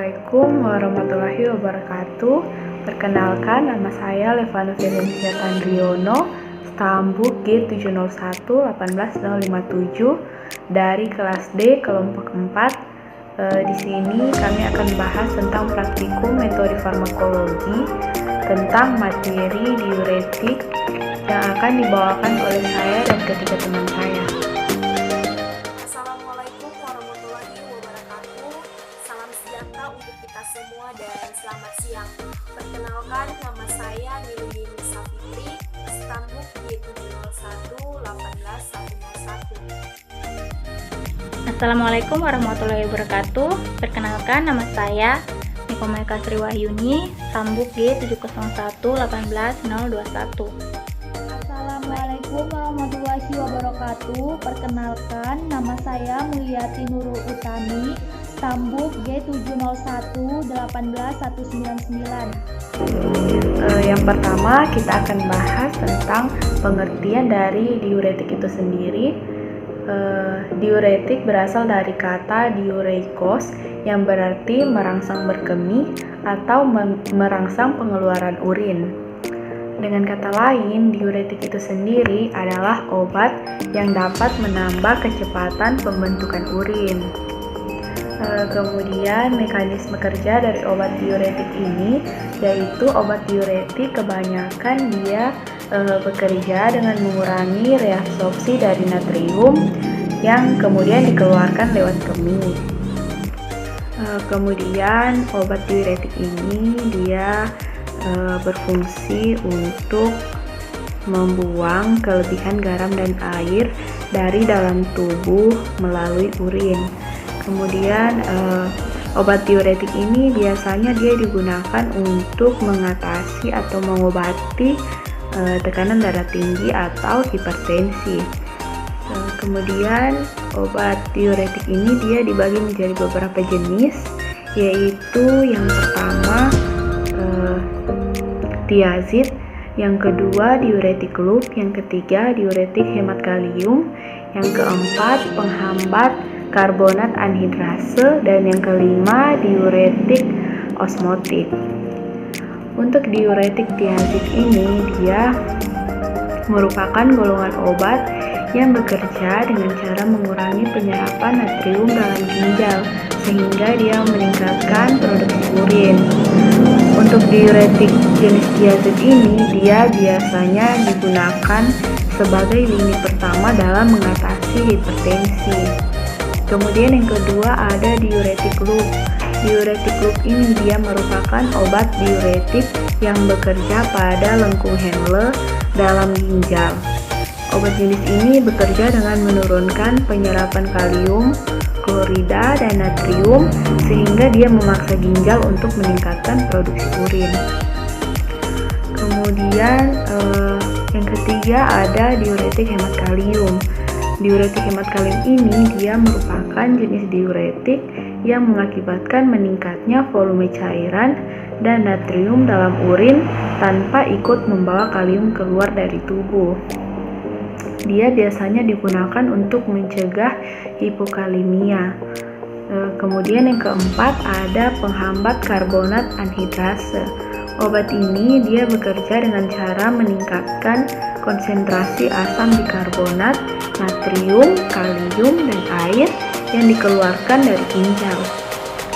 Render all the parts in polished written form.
Assalamualaikum warahmatullahi wabarakatuh. Perkenalkan, nama saya Levana Firenzia Tandriono, Stambuk G701-18057 dari kelas D kelompok 4. Di sini kami akan bahas tentang praktikum metode farmakologi tentang materi diuretik yang akan dibawakan oleh saya dan ketiga teman saya. Assalamualaikum warahmatullahi wabarakatuh. Salam sejahtera untuk kita semua dan selamat siang. Perkenalkan, nama saya Nilini Nisa Fitri, Stambuk G701-18101. Assalamualaikum warahmatullahi wabarakatuh. Perkenalkan, nama saya Niko Maika Sri Wahyuni, Stambuk G701-18021. Assalamualaikum warahmatullahi wabarakatuh. Perkenalkan, nama saya Mulyati Nurul Utami, Stambuk G701-18199. Yang pertama kita akan bahas tentang pengertian dari diuretik itu sendiri. Diuretik berasal dari kata diureikos yang berarti merangsang berkemih atau merangsang pengeluaran urin. Dengan kata lain, diuretik itu sendiri adalah obat yang dapat menambah kecepatan pembentukan urin. Kemudian mekanisme kerja dari obat diuretik ini yaitu obat diuretik kebanyakan dia bekerja dengan mengurangi reabsorpsi dari natrium yang kemudian dikeluarkan lewat kemih. Kemudian obat diuretik ini dia berfungsi untuk membuang kelebihan garam dan air dari dalam tubuh melalui urin. Kemudian obat diuretik ini biasanya dia digunakan untuk mengatasi atau mengobati tekanan darah tinggi atau hipertensi. Kemudian obat diuretik ini dia dibagi menjadi beberapa jenis, yaitu yang pertama thiazid, yang kedua diuretik loop, yang ketiga diuretik hemat kalium, yang keempat penghambat karbonat anhidrase, dan yang kelima diuretik osmotik. Untuk diuretik thiazid ini dia merupakan golongan obat yang bekerja dengan cara mengurangi penyerapan natrium dalam ginjal sehingga dia meningkatkan produksi urin. Untuk diuretik jenis thiazid ini dia biasanya digunakan sebagai lini pertama dalam mengatasi hipertensi. Kemudian yang kedua ada diuretik loop. Diuretik loop ini dia merupakan obat diuretik yang bekerja pada lengkung Henle dalam ginjal. Obat jenis ini bekerja dengan menurunkan penyerapan kalium, klorida, dan natrium sehingga dia memaksa ginjal untuk meningkatkan produksi urin. Kemudian yang ketiga ada diuretik hemat kalium. Diuretik hemat kalium ini dia merupakan jenis diuretik yang mengakibatkan meningkatnya volume cairan dan natrium dalam urin tanpa ikut membawa kalium keluar dari tubuh. Dia biasanya digunakan untuk mencegah hipokalemia. Kemudian yang keempat ada penghambat karbonat anhidrase. Obat ini dia bekerja dengan cara meningkatkan konsentrasi asam bikarbonat, natrium, kalium, dan air yang dikeluarkan dari ginjal.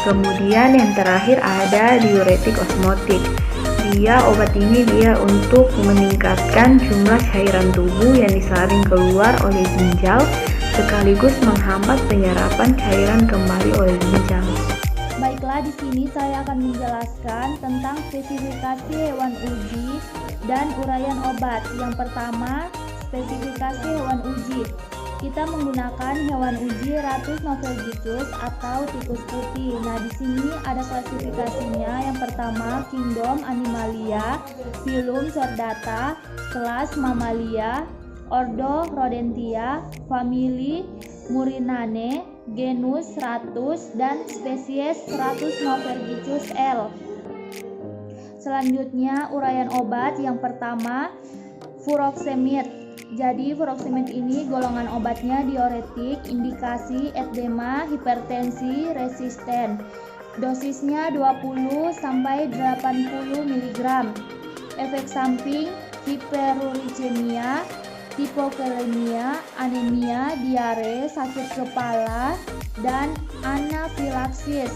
Kemudian yang terakhir ada diuretik osmotik. Obat ini dia untuk meningkatkan jumlah cairan tubuh yang disaring keluar oleh ginjal sekaligus menghambat penyerapan cairan kembali oleh ginjal. Baiklah, di sini saya akan menjelaskan tentang spesifikasi hewan uji dan uraian obat. Yang pertama, spesifikasi hewan uji. Kita menggunakan hewan uji Ratus novelgisus atau tikus putih. Nah, di sini ada klasifikasinya. Yang pertama, Kingdom Animalia, Phylum Chordata, kelas Mammalia, Ordo Rodentia, famili Murinane, genus Ratus, dan spesies Ratus novelgisus L. Selanjutnya, uraian obat. Yang pertama, furosemide. Jadi furosemide ini golongan obatnya diuretik, indikasi edema, hipertensi, resisten. Dosisnya 20 sampai 80 mg. Efek samping hiperuricemia, hipokalemia, anemia, diare, sakit kepala, dan anafilaksis.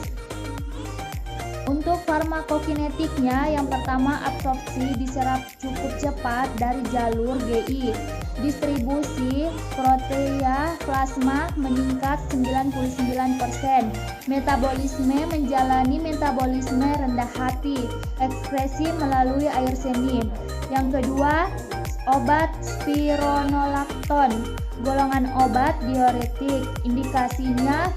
Untuk farmakokinetiknya, yang pertama absorpsi diserap cukup cepat dari jalur GI. Distribusi proteia plasma meningkat 99%. Metabolisme menjalani metabolisme rendah hati. Ekskresi melalui air seni. Yang kedua, obat spironolakton, golongan obat diuretik. Indikasinya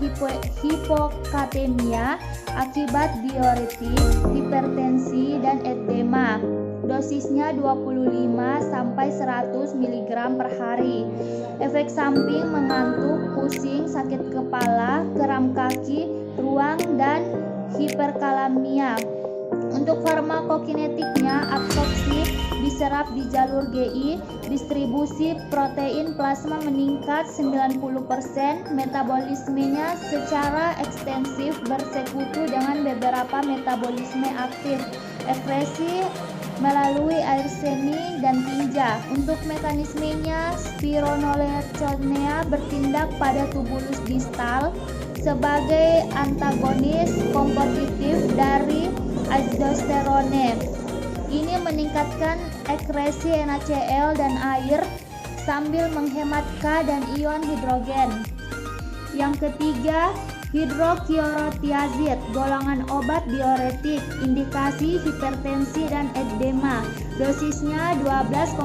hipokatemia akibat diuretik, hipertensi, dan edema. Dosisnya 25 sampai 100 mg per hari. Efek samping mengantuk, pusing, sakit kepala, kram kaki, ruang, dan hiperkalemia. Untuk farmakokinetiknya, absorpsi diserap di jalur GI, distribusi protein plasma meningkat 90%, metabolismenya secara ekstensif bersekutu dengan beberapa metabolisme aktif, ekskresi melalui air seni dan tinja. Untuk mekanismenya, spironolaktonea bertindak pada tubulus distal sebagai antagonis kompetitif dari aldosterone. Ini meningkatkan ekskresi NaCl dan air sambil menghemat K dan ion hidrogen. Yang ketiga, hidroksiorotiazid, golongan obat diuretik, indikasi hipertensi dan edema. Dosisnya 12,5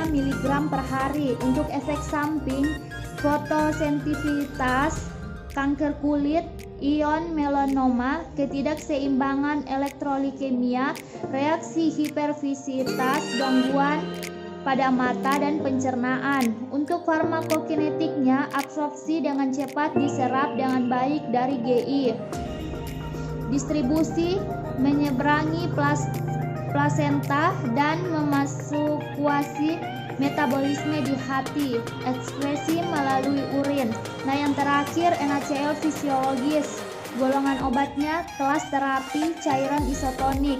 mg per hari. Untuk efek samping, fotosensitivitas, kanker kulit, ion melanoma, ketidakseimbangan elektrolikemia, reaksi hipervisitas, gangguan pada mata dan pencernaan. Untuk farmakokinetiknya, absorpsi dengan cepat diserap dengan baik dari GI. Distribusi menyeberangi plasenta dan memasukuasi metabolisme di hati, ekskresi melalui urin. Nah, yang terakhir NaCl fisiologis, golongan obatnya kelas terapi cairan isotonik,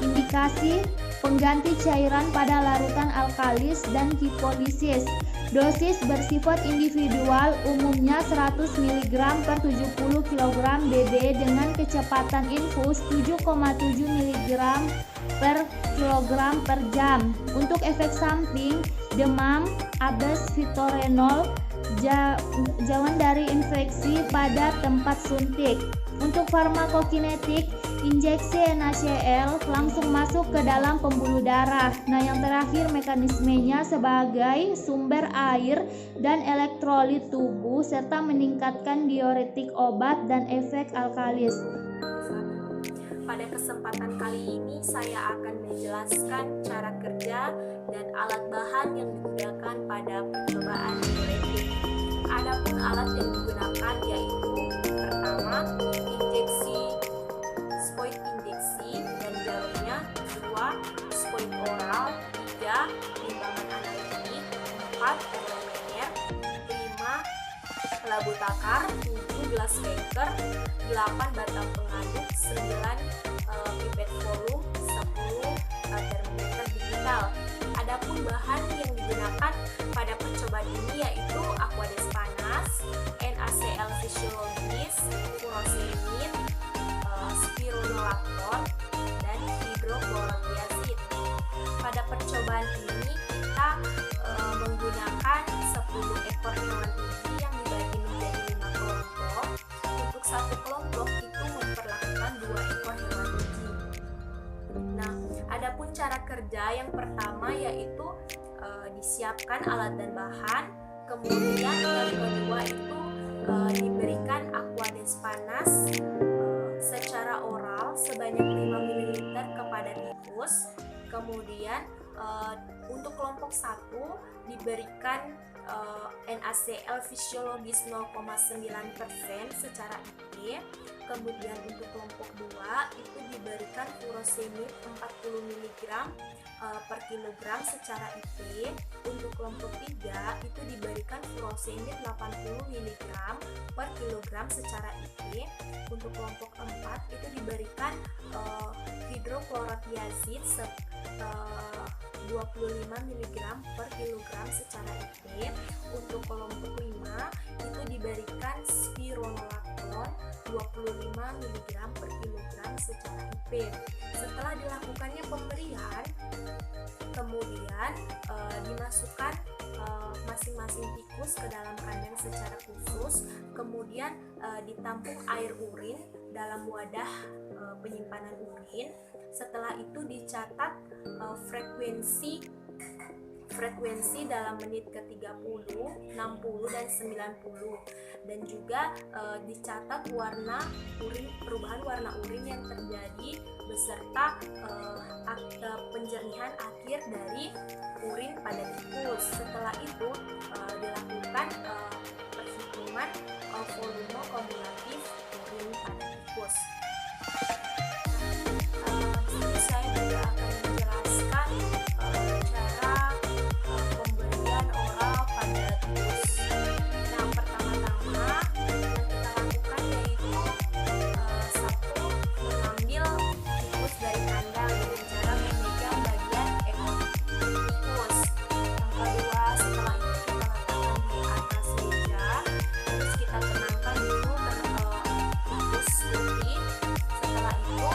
indikasi pengganti cairan pada larutan alkalis dan hipolisis. Dosis bersifat individual, umumnya 100 mg per 70 kg BB dengan kecepatan infus 7,7 mg per kilogram per jam. Untuk efek samping, demam, abes, fitorenol, jauhan dari infeksi pada tempat suntik. Untuk farmakokinetik, injeksi NaCl langsung masuk ke dalam pembuluh darah. Nah, yang terakhir mekanismenya sebagai sumber air dan elektrolit tubuh serta meningkatkan diuretik obat dan efek alkalis. Pada kesempatan kali ini saya akan menjelaskan cara kerja dan alat bahan yang digunakan pada percobaan diuretik. Adapun alat yang digunakan yaitu pertama, injeksi, spoit injeksi dan jarumnya, 2, spoit oral, 3, timbangan analitik, 4, termometer, 5, labu takar, 7, gelas beker, 8, batang pengaduk, 9, pipet volum, 10, termometer digital. Adapun bahan yang digunakan pada percobaan ini yaitu aquades panas, NaCl fisiologis, furosemid, spironolakton, dan hidroklorotiazid. Pada percobaan ini kita menggunakan 10 ekor hewan uji yang dibagi menjadi 5 kelompok. Untuk satu kelompok itu memperlakukan 2 ekor hewan uji. Nah, adapun cara kerja yang pertama yaitu disiapkan alat dan bahan, kemudian yang kedua itu diberikan aquades panas secara oral sebanyak 5 ml kepada tikus. Kemudian untuk kelompok 1 diberikan NaCl fisiologis 0,9% secara IP. Kemudian untuk kelompok 2 itu diberikan furosemid 40 mg per kilogram secara IP. Untuk kelompok 3 itu diberikan furosemid 80 mg per kilogram secara IP. Untuk kelompok 4 itu diberikan hidroklorotiazid 25 mg per kilogram secara IP. Untuk kelompok 5 itu diberikan spironolakton 25 mg per kilogram secara IP. Setelah dilakukannya pemberian, kemudian dimasukkan masing-masing tikus ke dalam kandang secara khusus, kemudian ditampung air urin dalam wadah penyimpanan urin. Setelah itu dicatat frekuensi dalam menit ke-30, 60, dan 90, dan juga dicatat perubahan warna urin yang terjadi beserta penjernihan akhir dari urin pada tikus. Setelah itu dilakukan perhitungan volume kumulatif urin pada tikus. Saya juga akan menjelaskan cara pemberian oral pada tikus. Nah, pertama-tama yang kita lakukan yaitu satu, mengambil tikus dari kandang dengan cara memegang bagian ekor tikus. Yang kedua, setelah itu kita letakkan di atas meja, terus kita tenangkan dulu tikus putih. Setelah itu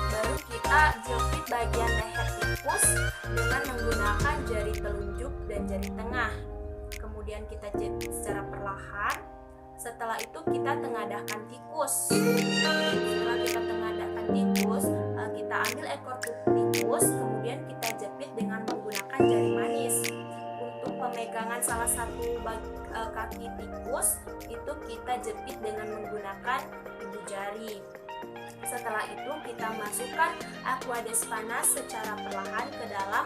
baru kita jepit bagian leher tikus dengan menggunakan jari telunjuk dan jari tengah. Kemudian kita jepit secara perlahan. Setelah itu kita tengadahkan tikus. Setelah kita tengadahkan tikus, kita ambil ekor tikus, kemudian kita jepit dengan menggunakan jari manis. Untuk pemegangan salah satu kaki tikus itu kita jepit dengan menggunakan ibu jari. Setelah itu kita masukkan aquades panas secara perlahan ke dalam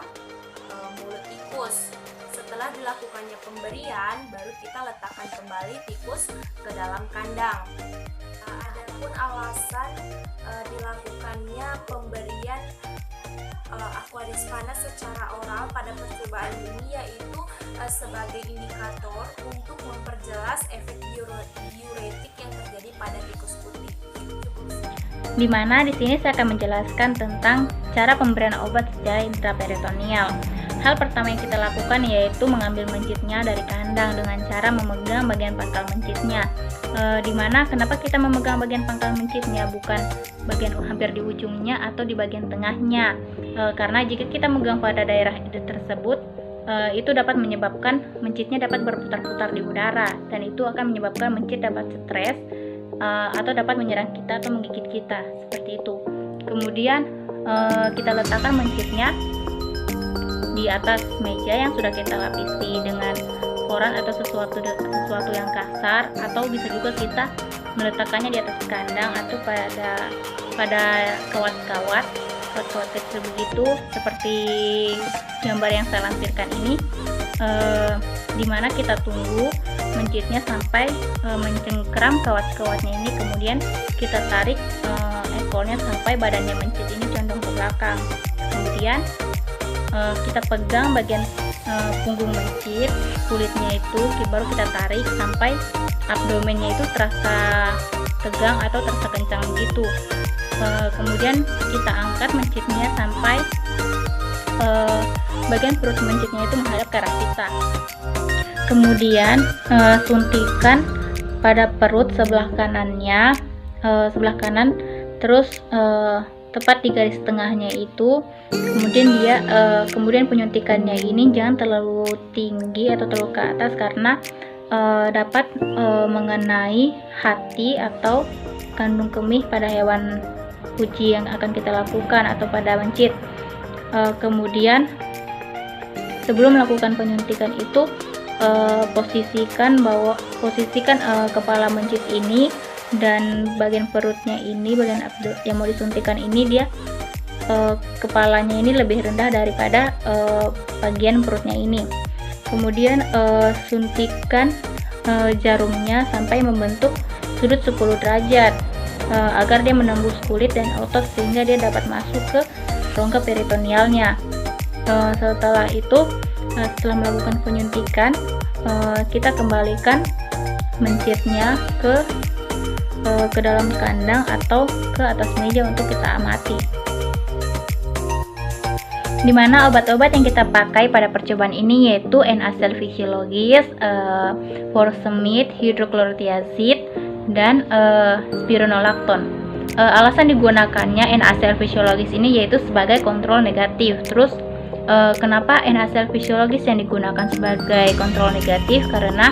mulut tikus. Setelah dilakukannya pemberian, baru kita letakkan kembali tikus ke dalam kandang. Adapun alasan dilakukannya pemberian aquades panas secara oral pada percobaan ini yaitu sebagai indikator untuk memperjelas efek diuretik yang terjadi pada tikus putih. Di mana di sini saya akan menjelaskan tentang cara pemberian obat secara intraperitoneal. Hal pertama yang kita lakukan yaitu mengambil mencitnya dari kandang dengan cara memegang bagian pangkal mencitnya. Dimana kenapa kita memegang bagian pangkal mencitnya, bukan bagian hampir di ujungnya atau di bagian tengahnya? Karena jika kita memegang pada daerah tersebut, itu dapat menyebabkan mencitnya dapat berputar-putar di udara, dan itu akan menyebabkan mencit dapat stres atau dapat menyerang kita atau menggigit kita, seperti itu. Kemudian kita letakkan mencitnya di atas meja yang sudah kita lapisi dengan koran atau sesuatu yang kasar, atau bisa juga kita meletakkannya di atas kandang atau pada kawat-kawat kecil begitu, seperti gambar yang saya lampirkan ini, dimana kita tunggu mencitnya sampai mencengkram kawat-kawatnya ini, kemudian kita tarik ekornya sampai badannya mencit ini condong ke belakang. Kemudian kita pegang bagian punggung mencit, kulitnya itu baru kita tarik sampai abdomennya itu terasa tegang atau terasa kencang gitu. Kemudian kita angkat mencitnya sampai bagian perut mencitnya itu menghadap ke arah kita. Kemudian suntikan pada perut sebelah kanannya, sebelah kanan, terus tepat di garis tengahnya itu. Kemudian penyuntikannya ini jangan terlalu tinggi atau terlalu ke atas, karena dapat mengenai hati atau kandung kemih pada hewan uji yang akan kita lakukan atau pada mencit. Kemudian sebelum melakukan penyuntikan itu, posisikan kepala mencit ini dan bagian perutnya ini, bagian yang mau disuntikan ini, dia kepalanya ini lebih rendah daripada bagian perutnya ini. Kemudian suntikan jarumnya sampai membentuk sudut 10 derajat agar dia menembus kulit dan otot sehingga dia dapat masuk ke rongga peritonealnya. Setelah itu, setelah melakukan penyuntikan, kita kembalikan mencitnya ke dalam kandang atau ke atas meja untuk kita amati. Dimana obat-obat yang kita pakai pada percobaan ini yaitu NaCl fisiologis, furosemid, hidroklorithiazid, dan spironolakton. Alasan digunakannya NaCl fisiologis ini yaitu sebagai kontrol negatif. Terus kenapa NaCl fisiologis yang digunakan sebagai kontrol negatif? Karena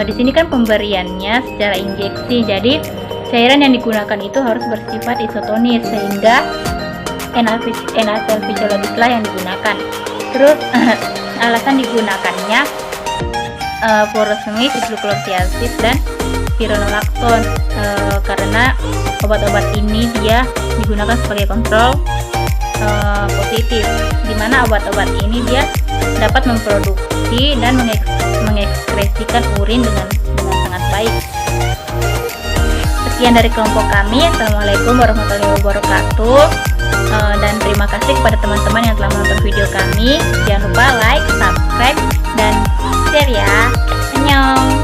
di sini kan pemberiannya secara injeksi, jadi cairan yang digunakan itu harus bersifat isotonis sehingga NaCl fisiologis lah yang digunakan. Terus alasan digunakannya furosemid, hidroklorithiazid, dan spironolakton karena obat-obat ini dia digunakan sebagai kontrol positif, dimana obat-obat ini dia dapat memproduksi dan mengekskresikan urin dengan sangat baik. Sekian dari kelompok kami. Assalamualaikum warahmatullahi wabarakatuh. Dan terima kasih kepada teman-teman yang telah menonton video kami. Jangan lupa like, subscribe, dan share ya. Annyeong.